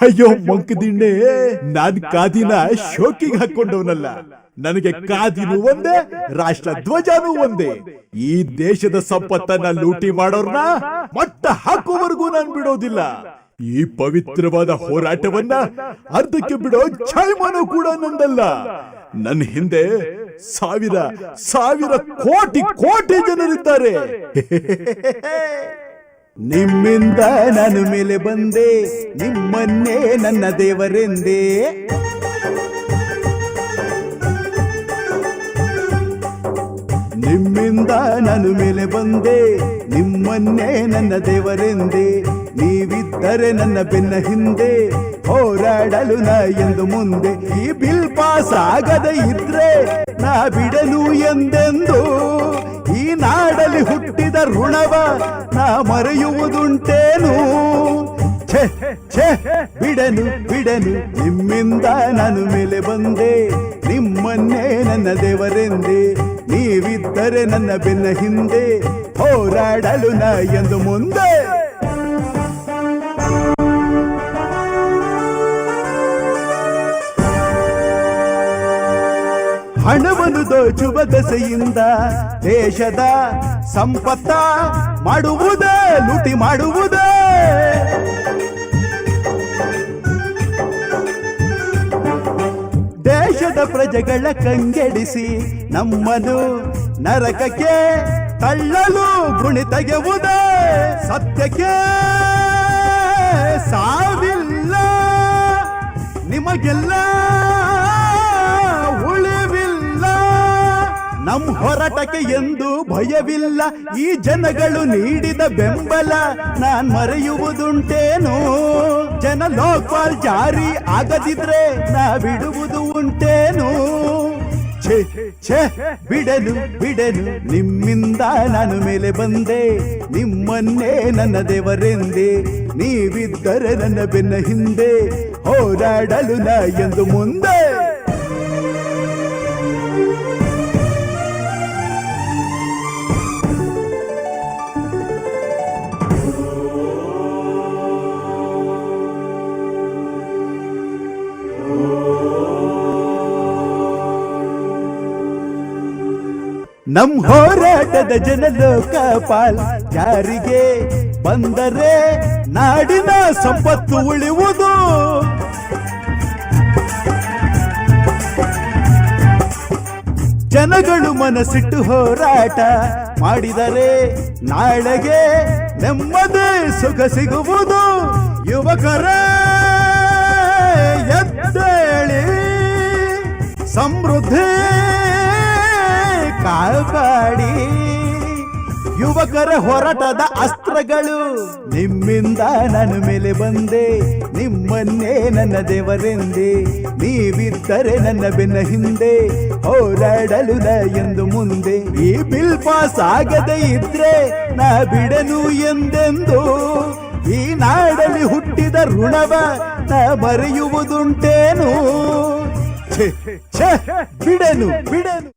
ಅಯ್ಯೋ ಮಂಕದಿಂಡೆ, ನಾನ್ ಕಾದಿನ ಶೋಕಿಗೆ ಹಾಕೊಂಡವನಲ್ಲ. ನನಗೆ ಕಾದಿನೂ ಒಂದೇ, ರಾಷ್ಟ್ರ ಧ್ವಜನೂ ಒಂದೇ. ಈ ದೇಶದ ಸಂಪತ್ತನ್ನ ಲೂಟಿ ಮಾಡೋರ್ನ ಮಟ್ಟ ಹಾಕುವವರೆಗೂ ನಾನು ಬಿಡೋದಿಲ್ಲ. ಈ ಪವಿತ್ರವಾದ ಹೋರಾಟವನ್ನ ಅರ್ಧಕ್ಕೆ ಬಿಡೋ ಛಾಯ್ಮಾನ ಕೂಡ ನಂದಲ್ಲ. ನನ್ನ ಹಿಂದೆ ಸಾವಿರ ಸಾವಿರ ಕೋಟಿ ಕೋಟಿ ಜನರಿದ್ದಾರೆ. ನಿಮ್ಮಿಂದ ನಾನು ಮೇಲೆ ಬಂದೆ, ನಿಮ್ಮನ್ನೇ ನನ್ನ ದೇವರೆಂದೇ. ನಿಮ್ಮಿಂದ ನಾನು ಮೇಲೆ ಬಂದೆ, ನಿಮ್ಮನ್ನೇ ನನ್ನ ದೇವರೆಂದೇ. ನೀವಿದ್ದರೆ ನನ್ನ ಬೆನ್ನ ಹಿಂದೆ ಹೋರಾಡಲು ನಾ ಎಂದು ಮುಂದೆ. ಈ ಬಿಲ್ ಪಾಸ್ ಆಗದೆ ಇದ್ರೆ ನಾ ಬಿಡಲು ಎಂದೆಂದು. ಈ ನಾಡಲ್ಲಿ ಹುಟ್ಟಿದ ಋಣವ ನಾ ಮರೆಯುವುದುಂಟೇನು? ಛೆ ಛೆ ಬಿಡನು ಬಿಡನು, ನಿಮ್ಮಿಂದ ನಾನು ಮೇಲೆ ಬಂದೆ, ನಿಮ್ಮನ್ನೇ ನನ್ನ ದೇವರೆಂದೇ. ನೀವಿದ್ದರೆ ನನ್ನ ಬೆನ್ನ ಹಿಂದೆ ಹೋರಾಡಲು ನಾ ಎಂದು ಮುಂದೆ. ಹಣವನ್ನು ದೋಚುವ ದಸೆಯಿಂದ ದೇಶದ ಸಂಪತ್ತ ಮಾಡುವುದೇ, ಲೂಟಿ ಮಾಡುವುದೇ. ದೇಶದ ಪ್ರಜೆಗಳ ಕಂಗೆಡಿಸಿ ನಮ್ಮನು ನರಕಕ್ಕೆ ತಳ್ಳಲು ಗುಣಿ ತೆಗೆಯುವುದೇ. ಸತ್ಯಕ್ಕೆ ಸಾವಿಲ್ಲ, ನಿಮಗೆಲ್ಲ ನಮ್ ಹೋರಾಟಕ್ಕೆ ಎಂದು ಭಯವಿಲ್ಲ. ಈ ಜನಗಳು ನೀಡಿದ ಬೆಂಬಲ ನಾನ್ ಮರೆಯುವುದುಂಟೇನು? ಜನ ಲೋಕಪಾಲ್ ಜಾರಿ ಆಗದಿದ್ರೆ ನಾ ಬಿಡುವುದು ಉಂಟೇನು? ಛೆ ಛೆ ಬಿಡನು ಬಿಡನು, ನಿಮ್ಮಿಂದ ನಾನು ಮೇಲೆ ಬಂದೆ, ನಿಮ್ಮನ್ನೇ ನನ್ನ ದೇವರೆಂದೇ. ನೀವಿದ್ದರೆ ನನ್ನ ಬೆನ್ನ ಹಿಂದೆ ಹೋರಾಡಲು ನಾ ಎಂದು ಮುಂದೆ. ನಮ್ ಹೋರಾಟದ ಜನ ಲೋಕಪಾಲ್ ಜಾರಿಗೆ ಬಂದರೆ ನಾಡಿನ ಸಂಪತ್ತು ಉಳಿಯುವುದು. ಜನಗಳು ಮನಸ್ಸಿಟ್ಟು ಹೋರಾಟ ಮಾಡಿದರೆ ನಾಳೆಗೆ ನೆಮ್ಮದಿ ಸುಖ ಸಿಗುವುದು. ಯುವಕರ ಎದ್ದೇಳಿ, ಸಮೃದ್ಧಿ ಕಾಪಾಡಿ. ಯುವಕರ ಹೋರಾಟದ ಅಸ್ತ್ರಗಳು ನಿಮ್ಮಿಂದ ನಾನು ಮೇಲೆ ಬಂದೆ, ನಿಮ್ಮನ್ನೇ ನನ್ನ ದೇವರೆಂದೇ. ನೀವಿದ್ದರೆ ನನ್ನ ಬೆನ್ನ ಹಿಂದೆ ಹೋರಾಡಲು ನಾ ಎಂದು ಮುಂದೆ. ಈ ಬಿಲ್ ಪಾಸ್ ಆಗದೆ ಇದ್ರೆ ನಾ ಬಿಡನು ಎಂದೆಂದು. ಈ ನಾಡಲ್ಲಿ ಹುಟ್ಟಿದ ಋಣವ ನಾ ಮರೆಯುವುದುಂಟೇನು? ಛೆ ಛೆ ಬಿಡನು ಬಿಡನು.